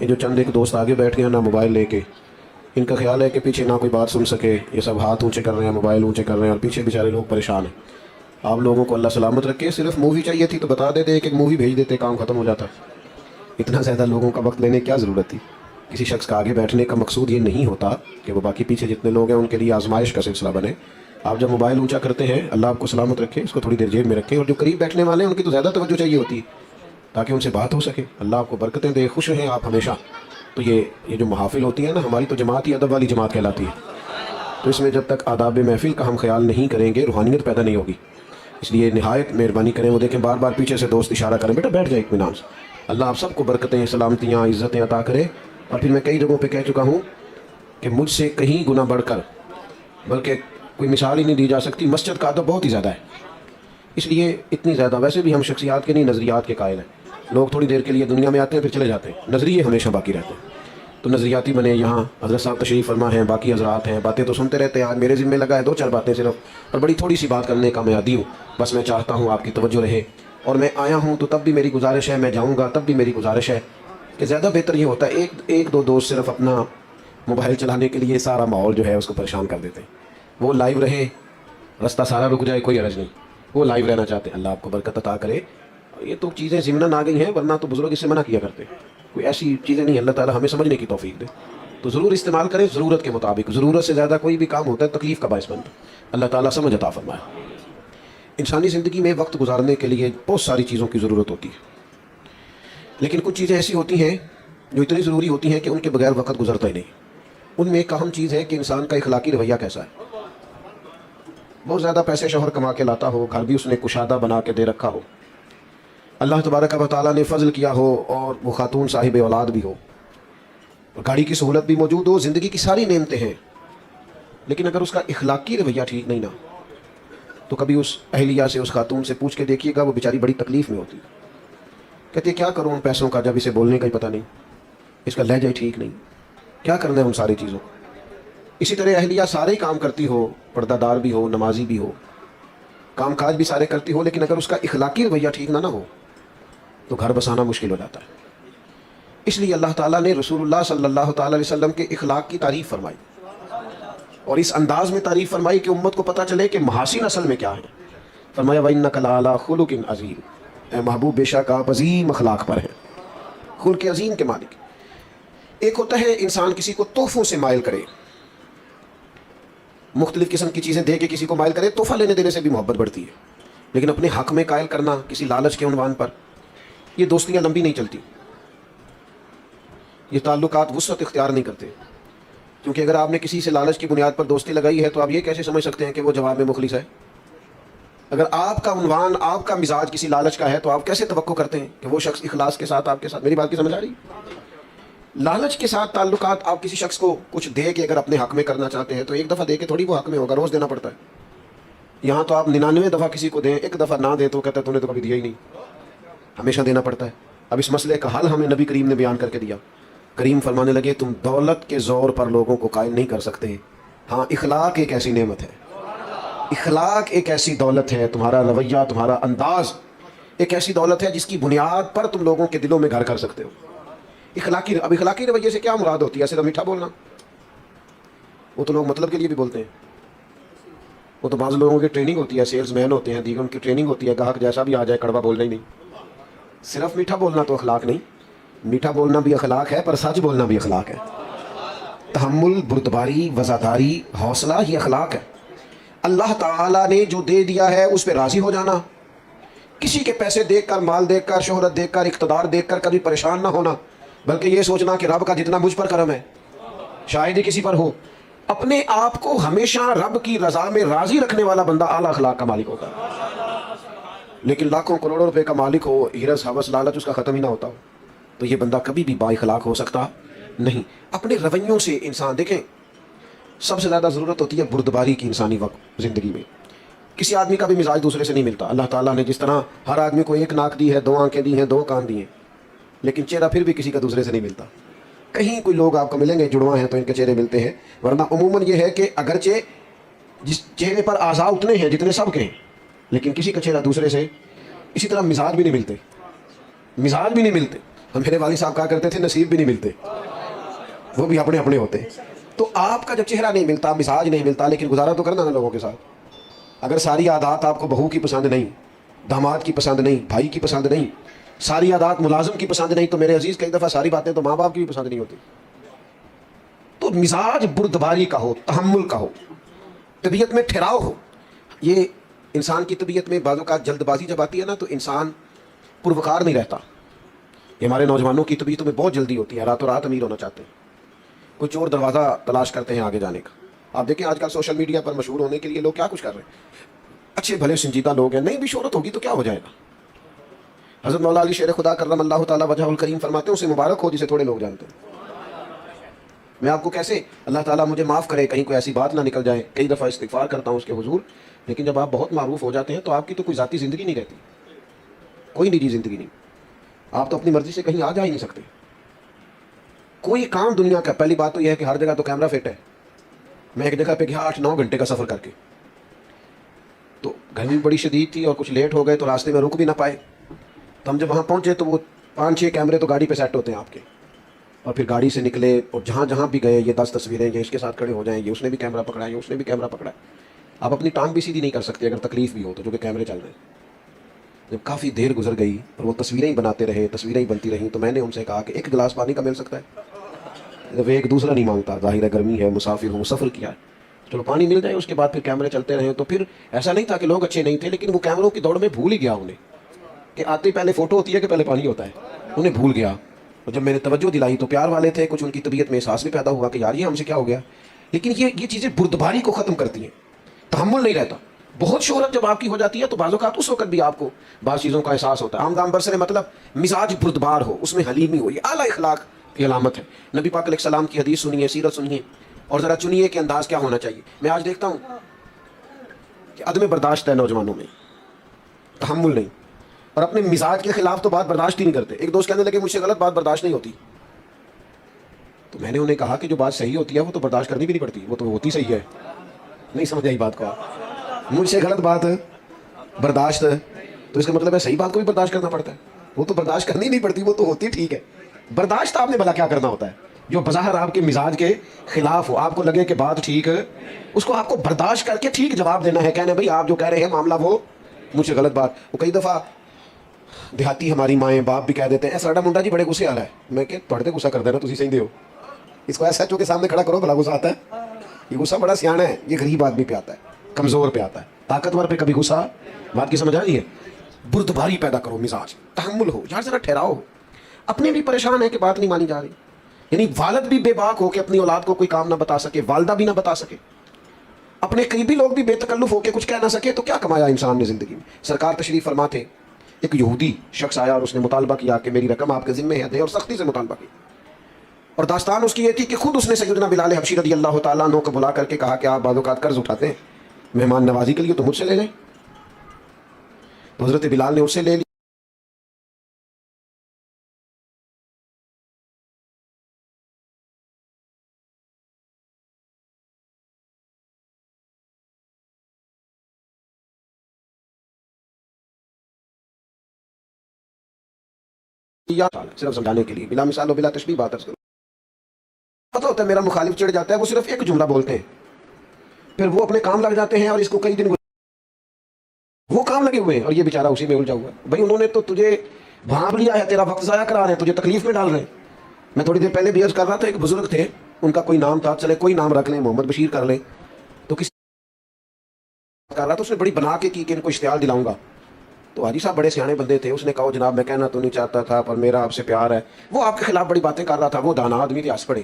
یہ جو چند ایک دوست آگے بیٹھ گئے ہیں نا موبائل لے کے، ان کا خیال ہے کہ پیچھے نہ کوئی بات سن سکے، یہ سب ہاتھ اونچے کر رہے ہیں، موبائل اونچے کر رہے ہیں، اور پیچھے بیچارے لوگ پریشان ہیں۔ آپ لوگوں کو اللہ سلامت رکھے۔ صرف مووی چاہیے تھی تو بتا دیتے، ایک مووی بھیج دیتے، کام ختم ہو جاتا۔ اتنا زیادہ لوگوں کا وقت لینے کی کیا ضرورت تھی؟ کسی شخص کا آگے بیٹھنے کا مقصود یہ نہیں ہوتا کہ وہ باقی پیچھے جتنے لوگ ہیں ان کے لیے آزمائش کا سلسلہ بنے۔ آپ جب موبائل اونچا کرتے ہیں، اللہ آپ کو سلامت رکھے، اس کو تھوڑی دیر جیب میں رکھیں، اور جو قریب بیٹھنے والے ہیں ان کی تو زیادہ توجہ چاہیے ہوتی ہے تاکہ ان سے بات ہو سکے۔ اللہ آپ کو برکتیں دے، خوش رہیں آپ ہمیشہ۔ تو یہ جو محافل ہوتی ہیں نا، ہماری تو جماعت ہی ادب والی جماعت کہلاتی ہے۔ تو اس میں جب تک آداب محفل کا ہم خیال نہیں کریں گے، روحانیت پیدا نہیں ہوگی۔ اس لیے نہایت مہربانی کریں۔ وہ دیکھیں بار بار پیچھے سے دوست اشارہ کریں، بیٹا بیٹھ جائے اطمینان سے۔ اللہ آپ سب کو برکتیں، سلامتیاں، عزتیں عطا کرے۔ اور پھر میں کئی جگہوں پہ کہہ چکا ہوں کہ مجھ سے کہیں گنا بڑھ کر، بلکہ کوئی مثال ہی نہیں دی جا سکتی، مسجد کا ادب بہت ہی زیادہ ہے۔ اس لیے اتنی زیادہ، ویسے بھی ہم شخصیات کے نہیں نظریات کے قائل ہیں۔ لوگ تھوڑی دیر کے لیے دنیا میں آتے ہیں پھر چلے جاتے ہیں، نظریے ہمیشہ باقی رہتے ہیں۔ تو نظریاتی بنے، یہاں حضرت صاحب تشریف فرما ہیں، باقی حضرات ہیں، باتیں تو سنتے رہتے ہیں۔ آج میرے ذمہ لگا ہے 2-4 باتیں صرف، اور بڑی تھوڑی سی بات کرنے کا میں عادی ہوں۔ بس میں چاہتا ہوں آپ کی توجہ رہے، اور میں آیا ہوں تو تب بھی میری گزارش ہے، میں جاؤں گا تب بھی میری گزارش ہے کہ زیادہ بہتر یہ ہوتا ہے ایک دو دوست صرف اپنا موبائل چلانے کے لیے سارا ماحول جو ہے اس کو پریشان کر دیتے ہیں۔ وہ لائیو رہے، رستہ سارا رک جائے، کوئی عرض نہیں، وہ لائیو رہنا چاہتے ہیں۔ اللہ آپ کو برکت عطا کرے۔ یہ تو چیزیں ضمناً آ گئی ہیں، ورنہ تو بزرگ اس سے منع کیا کرتے ہیں۔ کوئی ایسی چیزیں نہیں، اللہ تعالیٰ ہمیں سمجھنے کی توفیق دے۔ تو ضرور استعمال کریں ضرورت کے مطابق، ضرورت سے زیادہ کوئی بھی کام ہوتا ہے تکلیف کا باعث بنتا ہے۔ اللہ تعالیٰ سمجھ عطا فرمائے۔ انسانی زندگی میں وقت گزارنے کے لیے بہت ساری چیزوں کی ضرورت ہوتی ہے، لیکن کچھ چیزیں ایسی ہوتی ہیں جو اتنی ضروری ہوتی ہیں کہ ان کے بغیر وقت گزرتا ہی نہیں۔ ان میں ایک اہم چیز ہے کہ انسان کا اخلاقی رویہ کیسا ہے۔ بہت زیادہ پیسے شوہر کما کے لاتا ہو، گھر بھی اس نے کشادہ بنا کے دے رکھا ہو، اللہ تبارک و تعالیٰ نے فضل کیا ہو، اور وہ خاتون صاحب اولاد بھی ہو، گاڑی کی سہولت بھی موجود ہو، زندگی کی ساری نعمتیں ہیں، لیکن اگر اس کا اخلاقی رویہ ٹھیک نہیں نا، تو کبھی اس اہلیہ سے، اس خاتون سے پوچھ کے دیکھیے گا، وہ بیچاری بڑی تکلیف میں ہوتی ہے۔ کہتے ہیں کیا کروں ان پیسوں کا جب اسے بولنے کا ہی پتہ نہیں، اس کا لہجہ ہی ٹھیک نہیں، کیا کرنا ہے ان ساری چیزوں کو۔ اسی طرح اہلیہ سارے کام کرتی ہو، پردہ دار بھی ہو، نمازی بھی ہو، کام کاج بھی سارے کرتی ہو، لیکن اگر اس کا اخلاقی رویہ ٹھیک نہ ہو تو گھر بسانا مشکل ہو جاتا ہے۔ اس لیے اللہ تعالیٰ نے رسول اللہ صلی اللہ تعالیٰ علیہ وسلم کے اخلاق کی تعریف فرمائی، اور اس انداز میں تعریف فرمائی کہ امت کو پتہ چلے کہ محاسن اصل میں کیا ہے۔ فرمایا وَإِنَّكَ لَعَلَىٰ خُلُقٍ عَظِيمٍ، اے محبوب بے شک آپ عظیم اخلاق پر ہیں، خلق عظیم کے مالک۔ ایک ہوتا ہے انسان کسی کو تحفوں سے مائل کرے، مختلف قسم کی چیزیں دے کے کسی کو مائل کرے، تحفہ لینے دینے سے بھی محبت بڑھتی ہے، لیکن اپنے حق میں قائل کرنا کسی لالچ کے عنوان پر، یہ دوستیاں لمبی نہیں چلتی، یہ تعلقات وسعت اختیار نہیں کرتے۔ کیونکہ اگر آپ نے کسی سے لالچ کی بنیاد پر دوستی لگائی ہے تو آپ یہ کیسے سمجھ سکتے ہیں کہ وہ جواب میں مخلص ہے؟ اگر آپ کا عنوان، آپ کا مزاج کسی لالچ کا ہے تو آپ کیسے توقع کرتے ہیں کہ وہ شخص اخلاص کے ساتھ آپ کے ساتھ؟ میری بات کی سمجھ آ رہی؟ لالچ کے ساتھ تعلقات، آپ کسی شخص کو کچھ دے کے اگر اپنے حق میں کرنا چاہتے ہیں تو ایک دفعہ دے کے تھوڑی وہ حق میں ہوگا، روز دینا پڑتا ہے۔ یہاں تو آپ 99 دفعہ کسی کو دیں، ایک دفعہ نہ دیں تو کہتا ہے تو نے تو کبھی دیا ہی نہیں، ہمیشہ دینا پڑتا ہے۔ اب اس مسئلے کا حل ہمیں نبی کریم نے بیان کر کے دیا۔ کریم فرمانے لگے تم دولت کے زور پر لوگوں کو قائل نہیں کر سکتے، ہاں اخلاق ایک ایسی نعمت ہے، اخلاق ایک ایسی دولت ہے، تمہارا رویہ، تمہارا انداز ایک ایسی دولت ہے جس کی بنیاد پر تم لوگوں کے دلوں میں گھر کر سکتے ہو۔ اب اخلاقی رویے سے کیا مراد ہوتی ہے؟ صرف میٹھا بولنا؟ وہ تو لوگ مطلب کے لیے بھی بولتے ہیں، وہ تو بعض لوگوں کی ٹریننگ ہوتی ہے، سیلز مین ہوتے ہیں، دیگر ان کی ٹریننگ ہوتی ہے، گاہک جیسا بھی آ جائے کڑوا بولنا ہی نہیں۔ صرف میٹھا بولنا تو اخلاق نہیں، میٹھا بولنا بھی اخلاق ہے، پر سچ بولنا بھی اخلاق ہے۔ تحمل، بردباری، وفاداری، حوصلہ، یہ اخلاق ہے۔ اللہ تعالیٰ نے جو دے دیا ہے اس پہ راضی ہو جانا، کسی کے پیسے دیکھ کر، مال دیکھ کر، شہرت دیکھ کر، اقتدار دیکھ کر کبھی پریشان نہ ہونا، بلکہ یہ سوچنا کہ رب کا جتنا مجھ پر کرم ہے شاید ہی کسی پر ہو۔ اپنے آپ کو ہمیشہ رب کی رضا میں راضی رکھنے والا بندہ اعلیٰ اخلاق کا مالک ہوتا ہے۔ لیکن لاکھوں کروڑوں روپے کا مالک ہو، ہرس ہوس لالچ اس کا ختم ہی نہ ہوتا ہو، تو یہ بندہ کبھی بھی با اخلاق ہو سکتا نہیں۔ اپنے رویوں سے انسان، دیکھیں سب سے زیادہ ضرورت ہوتی ہے بردباری کی انسانی وقت زندگی میں۔ کسی آدمی کا بھی مزاج دوسرے سے نہیں ملتا۔ اللہ تعالیٰ نے جس طرح ہر آدمی کو ایک ناک دی ہے، 2 آنکھیں دی ہیں، 2 کان دیے، لیکن چہرہ پھر بھی کسی کا دوسرے سے نہیں ملتا۔ کہیں کوئی لوگ آپ کو ملیں گے جڑواں ہیں تو ان کے چہرے ملتے ہیں، ورنہ عموماً یہ ہے کہ اگرچہ جس چہرے پر اعضاء اتنے ہیں جتنے سب کے ہیں، لیکن کسی کا چہرہ دوسرے سے، اسی طرح مزاج بھی نہیں ملتے، مزاج بھی نہیں ملتے۔ میرے والد صاحب کہا کرتے تھے نصیب بھی نہیں ملتے، وہ بھی اپنے اپنے ہوتے. تو آپ کا جب چہرہ نہیں ملتا، مزاج نہیں ملتا، لیکن گزارا تو کرنا نا لوگوں کے ساتھ. اگر ساری عادات آپ کو بہو کی پسند نہیں، داماد کی پسند نہیں، بھائی کی پسند نہیں، ساری عادات ملازم کی پسند نہیں، تو میرے عزیز کئی دفعہ ساری باتیں تو ماں باپ کی بھی پسند نہیں ہوتی. تو مزاج بردباری کا ہو، تحمل کا ہو، طبیعت میں ٹھہراؤ ہو. یہ انسان کی طبیعت میں بعض اوقات جلد بازی جب آتی ہے نا تو انسان پروقار نہیں رہتا. یہ ہمارے نوجوانوں کی طبیعتوں میں بہت جلدی ہوتی ہے، راتوں رات امیر ہونا چاہتے ہیں، کچھ اور دروازہ تلاش کرتے ہیں آگے جانے کا. آپ دیکھیں آج کل سوشل میڈیا پر مشہور ہونے کے لیے لوگ کیا کچھ کر رہے ہیں. اچھے بھلے سنجیدہ لوگ ہیں، نہیں بھی شہرت ہوگی تو کیا ہو جائے گا. حضرت مولا علی شیر خدا کرم اللہ تعالیٰ وجہ الکریم فرماتے ہیں اسے مبارک ہو جسے تھوڑے لوگ جانتے ہیں. میں آپ کو کیسے، اللہ تعالیٰ مجھے معاف کرے کہیں کوئی ایسی بات نہ نکل جائے، کئی دفعہ استغفار کرتا ہوں اس کے حضور، لیکن جب آپ بہت معروف ہو جاتے ہیں تو آپ کی تو کوئی ذاتی زندگی نہیں رہتی، کوئی نجی زندگی نہیں. آپ تو اپنی مرضی سے کہیں آ جا ہی نہیں سکتے. کوئی کام دنیا کا، پہلی بات تو یہ ہے کہ ہر جگہ تو کیمرہ فٹ ہے. میں ایک جگہ پہ گیا 8-9 گھنٹے کا سفر کر کے، تو گرمی بڑی شدید تھی اور کچھ لیٹ ہو گئے تو راستے میں رک بھی نہ پائے. تو ہم جب وہاں پہنچے تو وہ 5-6 کیمرے تو گاڑی پہ سیٹ ہوتے ہیں آپ کے، اور پھر گاڑی سے نکلے اور جہاں جہاں بھی گئے یہ 10 تصویریں، یہ اس کے ساتھ کھڑے ہو جائیں، یہ اس نے بھی کیمرہ پکڑا ہے، یہ اس نے بھی کیمرہ پکڑا ہے. آپ اپنی ٹانگ بھی سیدھی نہیں کر سکتے اگر تکلیف بھی ہو تو، جو کہ کیمرے چل رہے ہیں. جب کافی دیر گزر گئی اور وہ تصویریں ہی بناتے رہے، تصویریں ہی بنتی رہیں، تو میں نے ان سے کہا کہ ایک گلاس پانی کا مل سکتا ہے. جب ایک دوسرا نہیں مانگتا، ظاہر ہے گرمی ہے، مسافر ہوں، سفر کیا ہے، چلو پانی مل جائے. اس کے بعد پھر کیمرے چلتے رہے. تو پھر ایسا نہیں تھا کہ لوگ اچھے نہیں تھے، لیکن وہ کیمروں کی دوڑ میں بھول ہی گیا انہیں کہ آتے ہی پہلے فوٹو ہوتی ہے کہ پہلے پانی ہوتا ہے، انہیں بھول گیا. اور جب میں نے توجہ دلائی تو پیار والے تھے، کچھ ان کی طبیعت میں احساس بھی پیدا ہوا کہ یار یہ ہم سے کیا ہو گیا. لیکن یہ چیزیں بردباری کو ختم کرتی ہیں، تحمل نہیں رہتا. بہت شہرت جب آپ کی ہو جاتی ہے تو بعض اوقات اس وقت بھی آپ کو بعض چیزوں کا احساس ہوتا ہے. عام برسر مطلب مزاج بردبار ہو، اس میں حلیمی ہو، یہ اعلیٰ اخلاق کی علامت ہے. نبی پاک علیہ السلام کی حدیث سنیے، سیرت سنیے، اور ذرا چنیے کہ انداز کیا ہونا چاہیے. میں آج دیکھتا ہوں کہ عدم برداشت ہے نوجوانوں میں، تحمل نہیں، اور اپنے مزاج کے خلاف تو بات برداشت ہی نہیں کرتے. ایک دوست کہنے لگے مجھ سے غلط بات برداشت نہیں ہوتی. تو میں نے انہیں کہا کہ جو بات صحیح ہوتی ہے وہ تو برداشت کرنی بھی نہیں پڑتی، وہ تو ہوتی صحیح ہے. نہیں سمجھ آئی بات کو آپ؟ مجھ سے غلط بات برداشت، تو اس کا مطلب ہے صحیح بات کو بھی برداشت کرنا پڑتا ہے. وہ تو برداشت کرنی نہیں پڑتی، وہ تو ہوتی ٹھیک ہے. برداشت آپ نے بھلا کیا کرنا ہوتا ہے جو بظاہر آپ کے مزاج کے خلاف ہو، آپ کو لگے کہ بات ٹھیک ہے، اس کو آپ کو برداشت کر کے ٹھیک جواب دینا ہے. کہنا بھائی آپ جو کہہ رہے ہیں معاملہ وہ مجھ سے غلط بات. وہ کئی دفعہ دیہاتی ہماری مائیں باپ بھی کہہ دیتے ہیں ساڈا منڈا جی بڑے غصے آ رہا ہے. میں کہ تھوڑے غصہ کر دینا تسی صحیح دے ہو، اس کو ایسا کے سامنے کھڑا کرو بھلا غصہ آتا ہے. یہ غصہ بڑا سیانا ہے، یہ غریب آدمی پہ آتا ہے، کمزور پہ آتا ہے، طاقتور پہ کبھی غصہ. بات کی سمجھ آ رہی ہے؟ بردباری پیدا کرو، مزاج تحمل ہو، یار ذرا ٹھہراؤ. اپنے بھی پریشان ہے کہ بات نہیں مانی جا رہی. یعنی والد بھی بے باک ہو کہ اپنی اولاد کو کوئی کام نہ بتا سکے، والدہ بھی نہ بتا سکے، اپنے قریبی لوگ بھی بے تکلف ہو کے کچھ کہہ نہ سکے، تو کیا کمایا انسان نے زندگی میں. سرکار تشریف فرما تھے، ایک یہودی شخص آیا اور اس نے مطالبہ کیا کہ میری رقم آپ کے ذمے ہے دے، اور سختی سے مطالبہ کیا. اور داستان اس کی یہ تھی کہ خود اس نے سیدنا بلال حبشی رضی اللہ تعالیٰ عنہ کو بلا کر کے کہا کہ آپ بعض اوقات قرض اٹھاتے ہیں مہمان نوازی کے لیے تو مجھ سے لے لیں. تو حضرت بلال نے اس سے لے لیا، صرف سمجھانے کے لیے، بلا مثال و بلا تشبیہ بات ہے. پتہ ہوتا ہے میرا مخالف چڑھ جاتا ہے، وہ صرف ایک جملہ بولتے ہیں، پھر وہ اپنے کام لگ جاتے ہیں اور اس کو کئی دن وہ کام لگے ہوئے ہیں اور یہ بیچارہ اسی میں الجھا ہوا ہے. بھائی انہوں نے تو تجھے بھانپ لیا ہے، تیرا وقت ضائع کرا رہے ہیں، تجھے تکلیف میں ڈال رہے ہیں. میں تھوڑی دیر پہلے بھی عرض کر رہا تھا، ایک بزرگ تھے، ان کا کوئی نام تھا، چلے کوئی نام رکھ لیں، محمد بشیر کر لیں. تو کسی کر رہا تھا، اس نے بڑی بنا کے کی کہ ان کو اشتعال دلاؤں گا. تو حاجی صاحب بڑے سیانے بندے تھے، اس نے کہا جناب میں کہنا تو نہیں چاہتا تھا پر میرا آپ سے پیار ہے. وہ آپ کے خلاف بڑی باتیں کر رہا تھا، وہ دانا آدمی تھے، ہنس پڑے.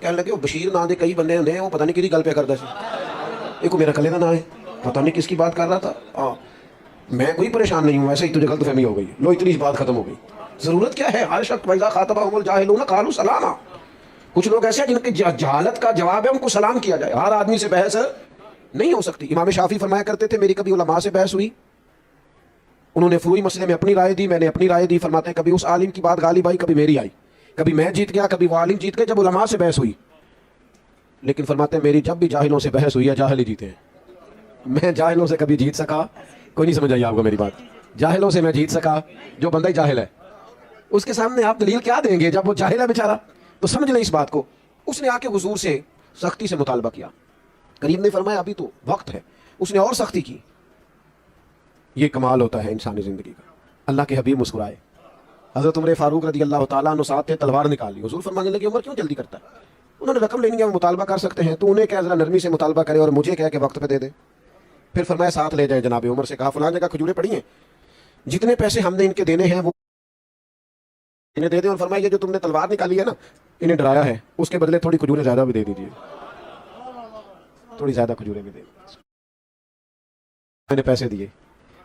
کہنے لگے وہ بشیر نام دے کئی بندے ہوندے ہیں، وہ پتہ نہیں کدی گل پہ کردا سی، ایک میرا کلے کا نام ہے، پتہ نہیں کس کی بات کر رہا تھا. میں کوئی پریشان نہیں ہوں، ویسے ہی تجھے غلط فہمی ہو گئی، لو اتنی بات ختم ہو گئی. ضرورت کیا ہے؟ ہر شخص وَإِذَا خَاطَبَهُمُ الْجَاهِلُونَ قَالُوا سَلَامًا. کچھ لوگ ایسے ہیں جن کی جہالت کا جواب ہے ان کو سلام کیا جائے. ہر آدمی سے بحث نہیں ہو سکتی. امام شافعی فرمایا کرتے تھے میری کبھی علماء سے بحث ہوئی، انہوں نے فروعی مسئلے میں اپنی رائے دی، میں نے اپنی رائے دی. فرماتے ہیں کبھی اس عالم کی بات غالب آئی، کبھی میری آئی، کبھی میں جیت گیا، کبھی وہ عالم جیت گئے جب علماء سے بحث ہوئی. لیکن فرماتے ہیں میری جب بھی جاہلوں سے بحث ہوئی ہے جاہل ہی جیتے ہیں. میں جاہلوں سے کبھی جیت سکا، کوئی نہیں سمجھ آئی آپ کو میری بات. جاہلوں سے میں جیت سکا، جو بندہ ہی جاہل ہے اس کے سامنے آپ دلیل کیا دیں گے جب وہ جاہل ہے بیچارہ؟ تو سمجھ لیں اس بات کو. اس نے آ کے حضور سے سختی سے مطالبہ کیا. کریم نے فرمایا ابھی تو وقت ہے. اس نے اور سختی کی. یہ کمال ہوتا ہے انسانی زندگی کا. اللہ کے حبیب مسکرائے. حضرت عمر فاروق رضی اللہ تعالیٰ عنہ ساتھ تھے, تلوار نکال لی. حضور فرمانے لگے عمر کیوں جلدی کرتا ہے؟ انہوں نے رقم لینی ہے, وہ مطالبہ کر سکتے ہیں, تو انہیں کیا ذرا نرمی سے مطالبہ کرے اور مجھے کیا کہ وقت پہ دے دے. پھر فرمایا ساتھ لے جائیں. جناب عمر سے کہا فلاں جگہ کھجوریں پڑی ہیں, جتنے پیسے ہم نے ان کے دینے ہیں وہ انہیں دے دیں. اور فرمایا یہ جو تم نے تلوار نکالی ہے نا, انہیں ڈرایا ہے, اس کے بدلے تھوڑی کھجوریں زیادہ بھی دے دیجیے, تھوڑی زیادہ کھجوریں بھی دے. میں نے پیسے دیے.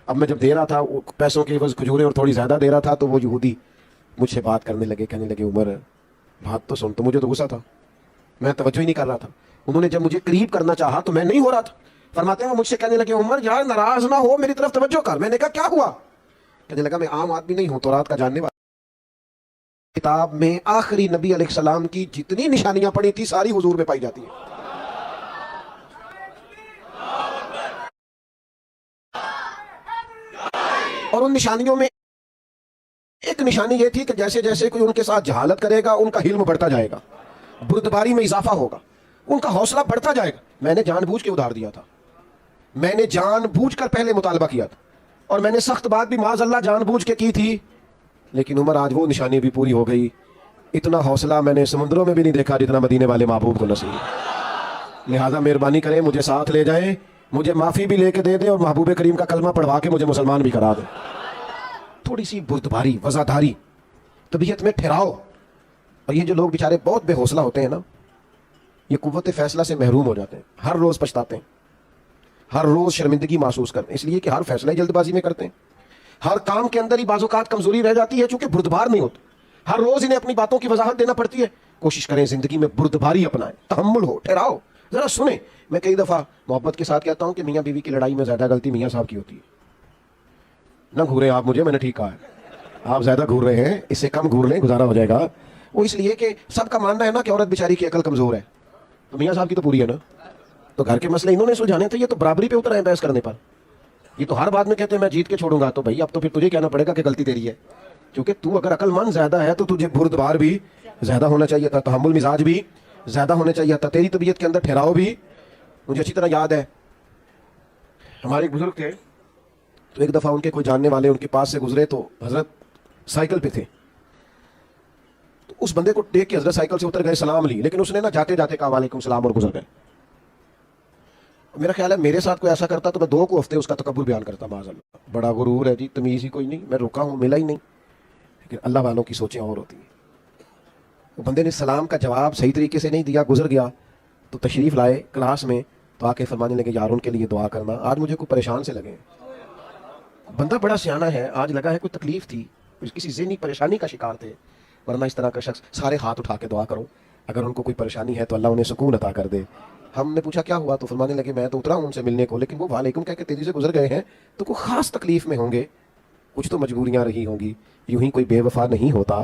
اب میں جب دے رہا تھا پیسوں کے عوض کھجوریں اور تھوڑی زیادہ دے رہا تھا, تو وہ یہودی مجھ سے بات کرنے لگے, کہنے لگے عمر بات تو سن. تو مجھے تو غصہ تھا, میں توجہ ہی نہیں کر رہا تھا. انہوں نے جب مجھے قریب کرنا چاہا تو میں نہیں ہو رہا تھا. فرماتے ہیں وہ مجھ سے کہنے لگے عمر یار ناراض نہ ہو, میری طرف توجہ کر. میں نے کہا کیا ہوا؟ کہنے لگا میں عام آدمی نہیں ہوں, تورات کا جاننے والا. کتاب میں آخری نبی علیہ السلام کی جتنی نشانیاں پڑی تھی ساری حضور میں پائی جاتی ہیں. اور ان نشانیوں میں ایک نشانی یہ تھی کہ جیسے جیسے کوئی ان کے ساتھ جہالت کرے گا ان کا علم بڑھتا جائے گا, بردباری میں اضافہ ہوگا, ان کا حوصلہ بڑھتا جائے گا. میں نے جان بوجھ کے ادھار دیا تھا, میں نے جان بوجھ کر پہلے مطالبہ کیا تھا, اور میں نے سخت بات بھی معاذ اللہ جان بوجھ کے کی تھی. لیکن عمر آج وہ نشانی بھی پوری ہو گئی. اتنا حوصلہ میں نے سمندروں میں بھی نہیں دیکھا جتنا مدینے والے محبوب کو نصیب. لہٰذا مہربانی کریں مجھے ساتھ لے جائیں, مجھے معافی بھی لے کے دے دیں, اور محبوب کریم کا کلمہ پڑھوا کے مجھے مسلمان بھی کرا دیں. تھوڑی سی بردباری, وزاداری, طبیعت میں ٹھہراؤ. اور یہ جو لوگ بیچارے بہت بے حوصلہ ہوتے ہیں نا, یہ قوت فیصلہ سے محروم ہو جاتے ہیں. ہر روز پچھتاتے ہیں, ہر روز شرمندگی محسوس کرتے ہیں, اس لیے کہ ہر فیصلہ جلد بازی میں کرتے ہیں. ہر کام کے اندر ہی بعض اوقات کمزوری رہ جاتی ہے چونکہ بردبار نہیں ہوتی. ہر روز انہیں اپنی باتوں کی وضاحت دینا پڑتی ہے. کوشش کریں زندگی میں بردباری اپنائیں, تحمل ہو, ٹھہراؤ, ذرا سنیں. میں کئی دفعہ محبت کے ساتھ کہتا ہوں کہ میاں بیوی کی لڑائی میں زیادہ غلطی میاں صاحب کی ہوتی ہے. نہ گھوریں آپ مجھے, میں نے ٹھیک کہا ہے, آپ زیادہ گھور رہے ہیں, اس سے کم گھور لیں, گزارا ہو جائے گا. وہ اس لیے کہ سب کا ماننا ہے نا کہ عورت بیچاری کی عقل کمزور ہے, تو میاں صاحب کی تو پوری ہے نا. تو گھر کے مسئلے انہوں نے سلجھانے تھے, یہ تو برابری پہ اتر ہیں بحث کرنے پر. یہ تو ہر بات میں کہتے ہیں میں جیت کے چھوڑوں گا, تو بھائی اب تو پھر تجھے کہنا پڑے گا کہ غلطی تیری ہے, کیونکہ تو اگر عقل مند زیادہ ہے تو تجھے بردبار بھی زیادہ ہونا چاہیے تھا, تحمل مزاج بھی زیادہ ہونا چاہیے تھا, تیری طبیعت کے اندر ٹھہراؤ بھی. مجھے اچھی طرح یاد ہے ہمارے بزرگ تھے, تو ایک دفعہ ان کے کوئی جاننے والے ان کے پاس سے گزرے, تو حضرت سائیکل پہ تھے. تو اس بندے کو دیکھ کے حضرت سائیکل سے اتر گئے, سلام لی, لیکن اس نے نا جاتے جاتے کہا وعلیکم السلام اور گزر گئے. میرا خیال ہے میرے ساتھ کوئی ایسا کرتا تو میں 2 ہفتے اس کا تکبر بیان کرتا. معاذ اللہ, بڑا غرور ہے جی, تمیز ہی کوئی نہیں, میں رکا ہوں, ملا ہی نہیں. لیکن اللہ والوں کی سوچیں اور ہوتی ہیں. وہ بندے نے سلام کا جواب صحیح طریقے سے نہیں دیا, گزر گیا. تو تشریف لائے کلاس میں, تو آ کے فرمانے لگے یار ان کے لیے دعا کرنا, آج مجھے کوئی پریشان سے لگے. بندہ بڑا سیانا ہے, آج لگا ہے کوئی تکلیف تھی, کسی ذہنی پریشانی کا شکار تھے. ورنہ اس طرح کا شخص سارے ہاتھ اٹھا کے دعا کرو, اگر ان کو کوئی پریشانی ہے تو اللہ انہیں سکون عطا کر دے. ہم نے پوچھا کیا ہوا, تو فرمانے لگے میں تو اترا ہوں ان سے ملنے کو, لیکن وہ وعلیکم کہہ کے تیزی سے گزر گئے ہیں, تو کوئی خاص تکلیف میں ہوں گے, کچھ تو مجبوریاں رہی ہوں گی, یوں ہی کوئی بے وفا نہیں ہوتا,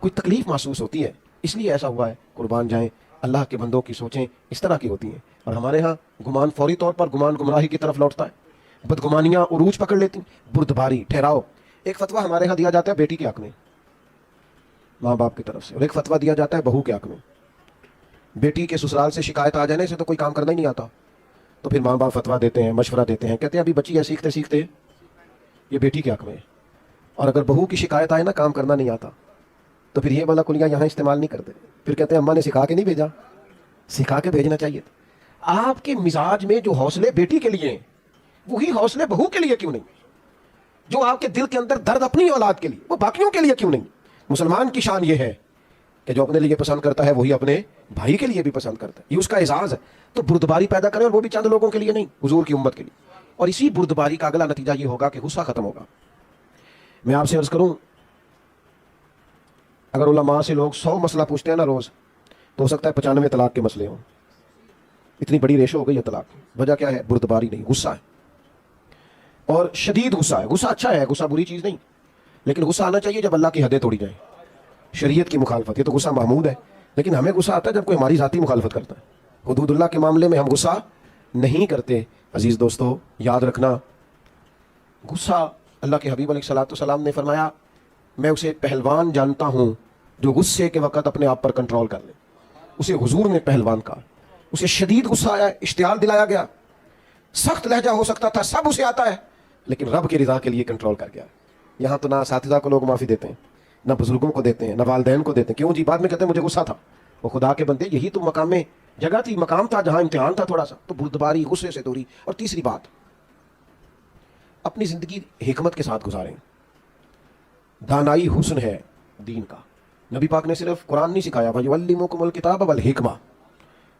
کوئی تکلیف محسوس ہوتی ہے, اس لیے ایسا ہوا ہے. قربان جائیں, اللہ کے بندوں کی سوچیں اس طرح کی ہوتی ہیں. اور ہمارے ہاں گمان فوری طور پر گمان گمراہی کی طرف لوٹتا ہے, بدگمانیاں عروج پکڑ لیتی, بردباری, ٹھہراؤ. ایک فتویٰ ہمارے ہاں دیا جاتا ہے بیٹی کے حق میں ماں باپ کی طرف سے, اور ایک فتویٰ دیا جاتا ہے بہو کے حق میں. بیٹی کے سسرال سے شکایت آ جانے سے تو کوئی کام کرنا ہی نہیں آتا, تو پھر ماں باپ فتویٰ دیتے ہیں, مشورہ دیتے ہیں, کہتے ہیں ابھی بچی ہے سیکھتے سیکھتے, یہ بیٹی کے حق میں ہے. اور اگر بہو کی شکایت آئے نا کام کرنا نہیں آتا, تو پھر یہ والا کلیاں یہاں استعمال نہیں کرتے, پھر کہتے ہیں اماں نے سکھا کے نہیں بھیجا, سکھا کے بھیجنا چاہیے. آپ کے مزاج میں جو حوصلے بیٹی کے لیے ہیں وہی حوصلے بہو کے لیے کیوں نہیں؟ جو آپ کے دل کے اندر درد اپنی اولاد کے لیے, وہ باقیوں کے لیے کیوں نہیں؟ مسلمان کی شان یہ ہے کہ جو اپنے لیے پسند کرتا ہے وہی اپنے بھائی کے لیے بھی پسند کرتا ہے, یہ اس کا اعزاز ہے. تو بردباری پیدا کریں, اور وہ بھی چند لوگوں کے لیے نہیں, حضور کی امت کے لیے. اور اسی بردباری کا اگلا نتیجہ یہ ہوگا کہ غصہ ختم ہوگا. میں آپ سے عرض کروں, اگر علماء سے لوگ 100 مسئلہ پوچھتے ہیں نا روز, تو ہو سکتا ہے 95 طلاق کے مسئلے ہوں. اتنی بڑی ریشو ہو گئی ہے طلاق. وجہ کیا ہے؟ بردباری نہیں, غصہ ہے, اور شدید غصہ ہے. غصہ اچھا ہے, غصہ بری چیز نہیں, لیکن غصہ آنا چاہیے جب اللہ کی حدیں توڑی جائیں, شریعت کی مخالفت. یہ تو غصہ محمود ہے, لیکن ہمیں غصہ آتا ہے جب کوئی ہماری ذاتی مخالفت کرتا ہے. حدود اللہ کے معاملے میں ہم غصہ نہیں کرتے. عزیز دوستو, یاد رکھنا, غصہ, اللہ کے حبیب علیہ الصلوۃ والسلام نے فرمایا میں اسے پہلوان جانتا ہوں جو غصے کے وقت اپنے آپ پر کنٹرول کر لے. اسے حضور نے پہلوان کہا. اسے شدید غصہ آیا, اشتعال دلایا گیا, سخت لہجہ ہو سکتا تھا, سب اسے آتا ہے, لیکن رب کی رضا کے لیے کنٹرول کر گیا. یہاں تو نہ اساتذہ کو لوگ معافی دیتے ہیں, نہ بزرگوں کو دیتے ہیں, نہ والدین کو دیتے ہیں. کیوں جی؟ بعد میں کہتے ہیں مجھے غصہ تھا. وہ خدا کے بندے, یہی تو مقام میں جگہ تھی, مقام تھا جہاں امتحان تھا تھوڑا سا. تو بردباری, غصے سے دوری. اور تیسری بات, اپنی زندگی حکمت کے ساتھ گزاریں. دانائی حسن ہے دین کا. نبی پاک نے صرف قرآن نہیں سکھایا, وَيُعَلِّمُكُمُ الْكِتَابَ وَالْحِكْمَةَ,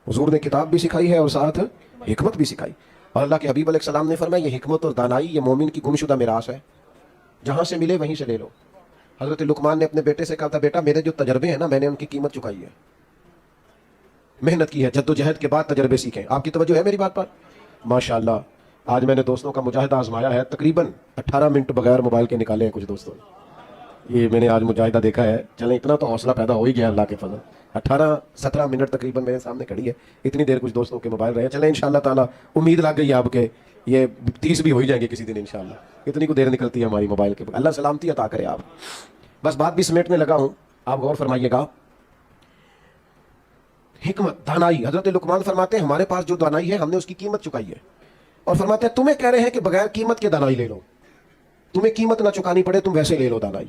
حضور نے کتاب بھی سکھائی ہے اور ساتھ حکمت بھی سکھائی. اور اللہ کے حبیب علیہ السلام نے فرمایا یہ حکمت اور دانائی یہ مومن کی گمشدہ میراث ہے, جہاں سے ملے وہیں سے لے لو. حضرت لقمان نے اپنے بیٹے سے کہا تھا, بیٹا میرے جو تجربے ہیں نا, میں نے ان کی قیمت چکائی ہے, محنت کی ہے, جد و جہد کے بعد تجربے سیکھیں. آپ کی توجہ ہے میری بات پر؟ ماشاءاللہ. آج میں نے دوستوں کا مجاہدہ آزمایا ہے, تقریباً 18 منٹ بغیر موبائل کے نکالے ہیں کچھ دوستوں نے. یہ میں نے آج مجاہدہ دیکھا ہے. چلیں اتنا تو حوصلہ پیدا ہو ہی گیا اللہ کے فضل. 18-17 منٹ تقریباً میرے سامنے کھڑی ہے, اتنی دیر کچھ دوستوں کے موبائل رہے. چلیں انشاءاللہ تعالیٰ امید لگ گئی آپ کے, یہ 30 بھی ہو ہی جائیں گے کسی دن انشاءاللہ. اتنی کو دیر نکلتی ہے ہماری موبائل کے. اللہ سلامتی عطا کرے. آپ بس بات بھی سمیٹنے لگا ہوں, آپ غور فرمائیے گا. حکمت, دانائی. حضرت لقمان فرماتے ہیں ہمارے پاس جو دانائی ہے ہم نے اس کی قیمت چکائی ہے. اور فرماتے ہیں تمہیں کہہ رہے ہیں کہ بغیر قیمت کے دانائی لے لو, تمہیں قیمت نہ چکانی پڑے, تم ویسے لے لو دانائی.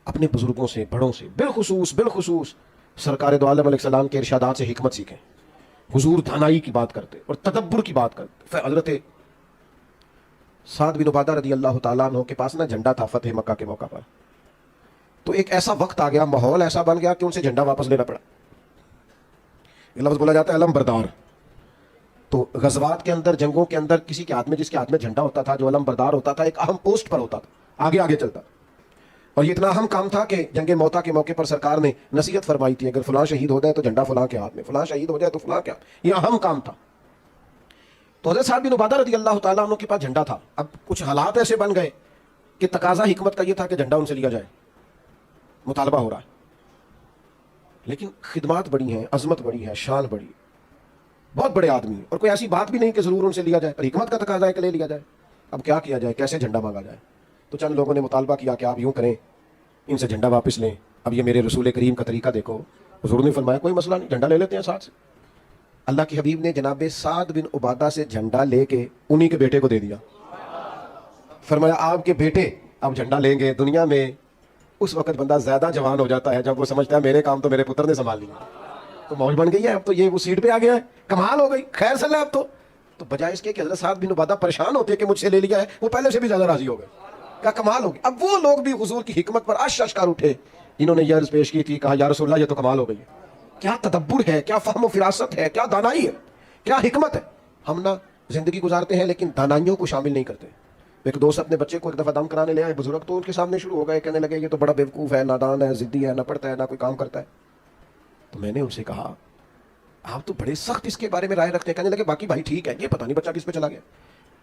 اپنے بزرگوں سے, بڑوں سے, بالخصوص سرکار دو عالم علیہ السلام کے ارشادات سے حکمت سیکھیں. حضور دانائی کی بات کرتے اور تدبر کی بات کرتے. حضرت سعد بن عبادہ رضی اللہ تعالیٰ عنہ کے پاس نا جھنڈا تھا فتح مکہ کے موقع پر. تو ایک ایسا وقت آ گیا, ماحول ایسا بن گیا کہ ان سے جھنڈا واپس لینا پڑا. یہ لفظ بولا جاتا ہے علم بردار. تو غزوات کے اندر, جنگوں کے اندر کسی کے ہاتھ میں, جس کے ہاتھ میں جھنڈا ہوتا تھا, جو علم بردار ہوتا تھا, ایک اہم پوسٹ پر ہوتا تھا, آگے آگے چلتا. اور یہ اتنا اہم کام تھا کہ جنگ موتا کے موقع پر سرکار نے نصیحت فرمائی تھی, اگر فلاں شہید ہو جائے تو جھنڈا فلاں کے ہاتھ میں, فلاں شہید ہو جائے تو فلاں کے ہاتھ. یہ اہم کام تھا. تو حضرت سعد بن عبادہ رضی اللہ تعالیٰ عنہ کے پاس جھنڈا تھا. اب کچھ حالات ایسے بن گئے کہ تقاضا حکمت کا یہ تھا کہ جھنڈا ان سے لیا جائے, مطالبہ ہو رہا ہے. لیکن خدمات بڑی ہیں, عظمت بڑی ہے, شان بڑی, بہت بڑے آدمی, اور کوئی ایسی بات بھی نہیں کہ ضرور ان سے لیا جائے, پر حکمت کا تقاضا ہے کہ لے لیا جائے. اب کیا کیا جائے, کیسے جھنڈا مانگا جائے؟ تو چند لوگوں نے مطالبہ کیا کہ آپ یوں کریں, ان سے جھنڈا واپس لیں. اب یہ میرے رسول کریم کا طریقہ دیکھو. حضور نے فرمایا کوئی مسئلہ نہیں, جھنڈا لے لیتے ہیں ساتھ سے. اللہ کے حبیب نے جناب سعد بن عبادہ سے جھنڈا لے کے انہی کے بیٹے کو دے دیا. فرمایا آپ کے بیٹے اب جھنڈا لیں گے. دنیا میں اس وقت بندہ زیادہ جوان ہو جاتا ہے جب وہ سمجھتا ہے میرے کام تو میرے پتر نے سنبھال لیا, تو موج بن گئی ہے, اب تو یہ وہ سیٹ پہ آ گیا ہے, کمال ہو گئی, خیر صلی اب تو بجائے اس کے کہ حضرت سعد بن عبادہ پریشان ہوتے کہ مجھ سے لے لیا ہے, وہ پہلے سے بھی زیادہ راضی ہو گئے. کیا کمال ہوگی. اب وہ لوگ بھی حضور کی حکمت پر عرش کر اٹھے جنہوں نے یہ عرض پیش کی تھی, کہا یا رسول اللہ یہ تو کمال ہو گئی ہے. کیا تدبر ہے, کیا فہم و فراست ہے, کیا دانائی ہے, کیا حکمت ہے. ہم نہ زندگی گزارتے ہیں لیکن دانائیوں کو شامل نہیں کرتے. ایک دوست اپنے بچے کو ایک دفعہ دم کرانے لے آئے بزرگ, تو ان کے سامنے شروع ہو گئے, کہنے لگے یہ تو بڑا بیوقوف ہے, نادان ہے, ضدی ہے, نہ پڑھتا ہے, نہ کوئی کام کرتا ہے. تو میں نے ان سے کہا آپ تو بڑے سخت اس کے بارے میں رائے رکھتے ہیں. کہنے لگے باقی بھائی ٹھیک ہے, یہ پتہ نہیں بچہ کس پہ چلا گیا.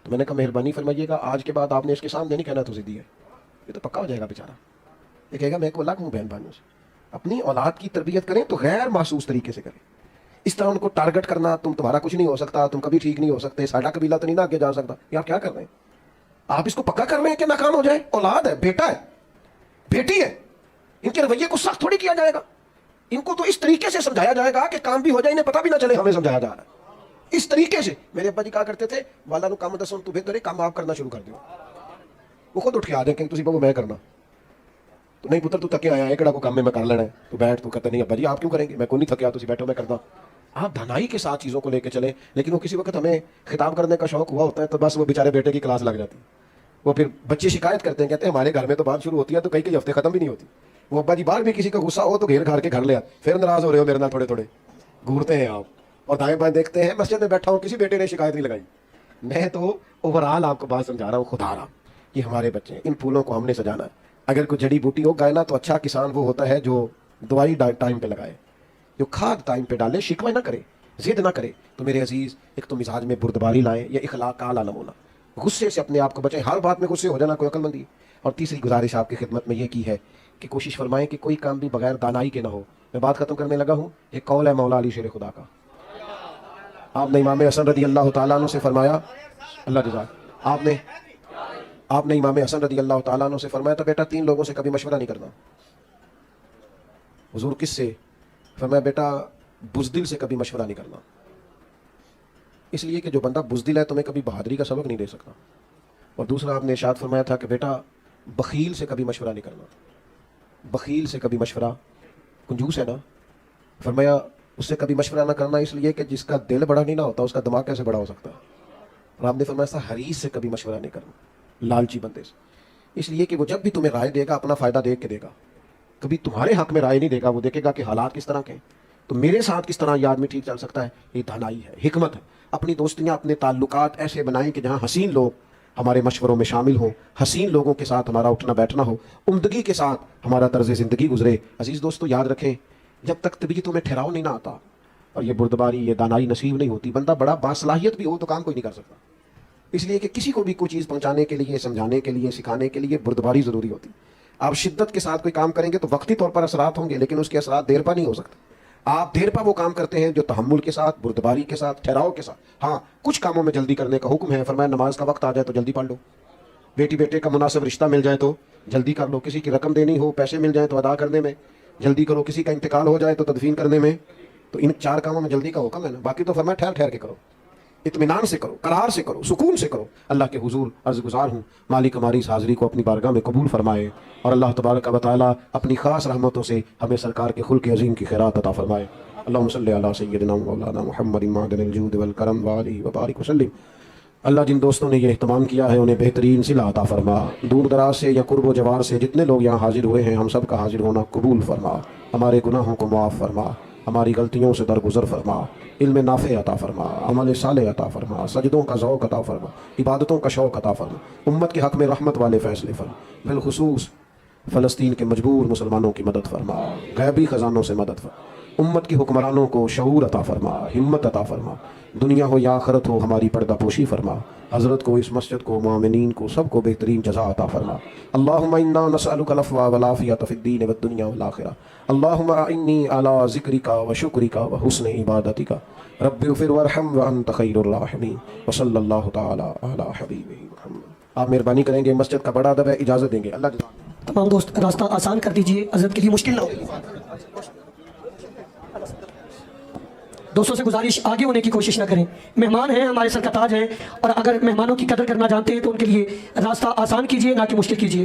تو میں نے کہا مہربانی فرمائیے گا, آج کے بعد آپ نے اس کے سامنے نہیں کہنا تو ضدی ہے, یہ تو پکا ہو جائے گا بیچارہ. یہ کہے گا میں کو الگ ہوں بہن بھائیوں سے. اپنی اولاد کی تربیت کریں تو غیر محسوس طریقے سے کریں. اس طرح ان کو ٹارگٹ کرنا, تمہارا کچھ نہیں ہو سکتا, تم کبھی ٹھیک نہیں ہو سکتے, ساڈا قبیلہ تو نہیں نہ آگے جا سکتا, یہ آپ کیا کر رہے ہیں؟ آپ اس کو پکا کر رہے ہیں کہ ناکام ہو جائے. اولاد ہے, بیٹا ہے, بیٹی ہے, ان کے رویے کو سخت تھوڑی کیا جائے گا. ان کو تو اس طریقے سے سمجھایا جائے گا کہ کام بھی ہو جائے, انہیں پتہ بھی نہ چلے ہمیں سمجھایا جا رہا ہے. اس طریقے سے میرے ابا جی کہا کرتے تھے والا نو کام دسو تو بہتر ہے کام آپ کرنا شروع کر دو. وہ خود اٹھ کے آ جائیں کہ تسی بابو میں کرنا, تو نہیں پتر تو تھکے آیا ہے, کہڑا کو کام میں کر لینا ہے, تو بیٹھ. تو کہتے نہیں ابا جی آپ کیوں کریں گے, میں کو نہیں تھکیا, تسی بیٹھو میں کرتا. آپ دھنائی کے ساتھ چیزوں کو لے کے چلیں. لیکن وہ کسی وقت ہمیں خطاب کرنے کا شوق ہوا ہوتا ہے تو بس وہ بیچارے بیٹے کی کلاس لگ جاتی ہے. وہ پھر بچے شکایت کرتے ہیں, کہتے ہیں ہمارے گھر میں تو بات شروع ہوتی ہے تو کئی کئی ہفتے ختم بھی نہیں ہوتی. وہ ابا جی باہر بھی کسی کا غصہ ہو تو گھیر گھار کے گھر لے آتے, پھر ناراض ہو رہے ہو میرے نال, تھوڑے تھوڑے گھورتے ہیں آپ اور دائیں بائیں دیکھتے ہیں. مسجد میں بیٹھا ہوں, کسی بیٹے نے شکایت نہیں لگائی. میں تو اوور آل آپ کو بات سمجھا رہا ہوں, خدا رہا یہ ہمارے بچے ہیں, ان پھولوں کو ہم نے سجانا ہے. اگر کوئی جڑی بوٹی ہو گائے نا تو اچھا کسان وہ ہوتا ہے جو دوائی ٹائم پہ لگائے, جو کھاد ٹائم پہ ڈالے, شکوہ نہ کرے, ضد نہ کرے. تو میرے عزیز ایک تو مزاج میں بردباری لائیں, یہ اخلاق کا اعلیٰ نمونہ. غصے سے اپنے آپ کو بچائیں, ہر بات میں غصے ہو جانا کوئی عقل مندی. اور تیسری گزارش آپ کی خدمت میں یہ کی ہے کہ کوشش فرمائیں کہ کوئی کام بھی بغیر دانائی کے نہ ہو. میں بات ختم کرنے لگا ہوں. ایک قول ہے مولا علی شیر خدا کا, آپ نے امام حسن رضی اللہ تعالیٰ عنہ سے فرمایا, اللہ جزاک, آپ نے آپ نے امام حسن رضی اللہ تعالیٰ عنہ سے فرمایا تھا بیٹا 3 لوگوں سے کبھی مشورہ نہیں کرنا. حضور کس سے؟ فرمایا بیٹا بزدل سے کبھی مشورہ نہیں کرنا. اس لیے کہ جو بندہ بزدل ہے تمہیں کبھی بہادری کا سبق نہیں دے سکتا. اور دوسرا آپ نے ارشاد فرمایا تھا کہ بیٹا بخیل سے کبھی مشورہ نہیں کرنا. بخیل سے کبھی مشورہ، کنجوس ہے نا، فرمایا اس سے کبھی مشورہ نہ کرنا، اس لیے کہ جس کا دل بڑا نہیں نہ ہوتا اس کا دماغ کیسے بڑا ہو سکتا ہے. اور آپ نے فرمایا تھا حریص سے کبھی مشورہ نہیں کرنا، لالچی بندے سے. اس لیے کہ وہ جب بھی تمہیں رائے دے گا اپنا فائدہ دیکھ کے دے گا، کبھی تمہارے حق میں رائے نہیں دے گا. وہ دیکھے گا کہ حالات کس طرح کے ہیں، تو میرے ساتھ کس طرح یہ آدمی ٹھیک چل سکتا ہے. یہ دانائی ہے، حکمت ہے. اپنی دوستیاں، اپنے تعلقات ایسے بنائیں کہ جہاں حسین لوگ ہمارے مشوروں میں شامل ہوں، حسین لوگوں کے ساتھ ہمارا اٹھنا بیٹھنا ہو، عمدگی کے ساتھ ہمارا طرز زندگی گزرے. عزیز دوستو یاد رکھیں، جب تک طبیعتوں میں ٹھہراؤ نہیں نہ آتا اور یہ بردباری، یہ دانائی نصیب نہیں ہوتی، بندہ بڑا باصلاحیت بھی ہو تو کام کوئی نہیں کر سکتا. اس لیے کہ کسی کو بھی کوئی چیز پہنچانے کے لیے، سمجھانے کے لیے، سکھانے کے لیے بردباری ضروری ہوتی. آپ شدت کے ساتھ کوئی کام کریں گے تو وقتی طور پر اثرات ہوں گے، لیکن اس کے اثرات دیر پا نہیں ہو سکتے. آپ دیر پا وہ کام کرتے ہیں جو تحمل کے ساتھ، بردباری کے ساتھ، ٹھہراؤ کے ساتھ. ہاں کچھ کاموں میں جلدی کرنے کا حکم ہے. فرمایا نماز کا وقت آ جائے تو جلدی پڑھ لو، بیٹی بیٹے کا مناسب رشتہ مل جائے تو جلدی کر لو، کسی کی رقم دینی ہو، پیسے مل جائیں تو ادا کرنے میں جلدی کرو، کسی کا انتقال ہو جائے تو تدفین کرنے میں. تو ان 4 کاموں میں جلدی کا حکم ہے نا. باقی تو فرمایا ٹھہر ٹھہر کے کرو، اطمینان سے کرو، قرار سے کرو، سکون سے کرو. اللہ کے حضور عرض گزار ہوں مالک ہماری اس حاضری کو اپنی بارگاہ میں قبول فرمائے، اور اللہ تبارک و تعالی اپنی خاص رحمتوں سے ہمیں سرکار کے خلق عظیم کی خیرات عطا فرمائے. اللہم صلی علی سیدنا مولانا محمد معدن الجود والکرم وآلہ وبارک وسلم. اللہ جن دوستوں نے یہ اہتمام کیا ہے انہیں بہترین صلہ عطا فرما. دور دراز سے یا قرب و جوار سے جتنے لوگ یہاں حاضر ہوئے ہیں ہم سب کا حاضر ہونا قبول فرما. ہمارے گناہوں کو معاف فرما، ہماری غلطیوں سے درگزر فرما، علم نافع عطا فرما، عمل صالح عطا فرما، سجدوں کا ذوق عطا فرما، عبادتوں کا شوق عطا فرما. امت کے حق میں رحمت والے فیصلے فرما. بالخصوص فلسطین کے مجبور مسلمانوں کی مدد فرما، غیبی خزانوں سے مدد فرما. امت کی حکمرانوں کو شعور عطا فرما، ہمت عطا فرما. دنیا ہو یا آخرت ہو ہماری پردہ پوشی فرما. حضرت کو، اس مسجد کو، مومنین کو، سب کو بہترین جزا عطا فرما. اللہم انا نسألک العفو والعافیۃ فی الدین والدنیا والآخرہ. اللہم اعنی علی ذکرک وشکرک وحسن عبادتک. رب اغفر وارحم وانت خیر الراحمین. وصلی اللہ تعالی علی حبیبہ محمد. آپ مہربانی کریں گے، مسجد کا بڑا ادب ہے، اجازت دیں گے. اللہ جزاک. تمام دوست راستہ آسان کر دیجئے، حضرت کے لیے مشکل نہ ہو. دوستوں سے گزارش آگے ہونے کی کوشش نہ کریں. مہمان ہیں، ہمارے سر کا تاج ہیں، اور اگر مہمانوں کی قدر کرنا جانتے ہیں تو ان کے لیے راستہ آسان کیجئے نہ کہ مشکل کیجئے.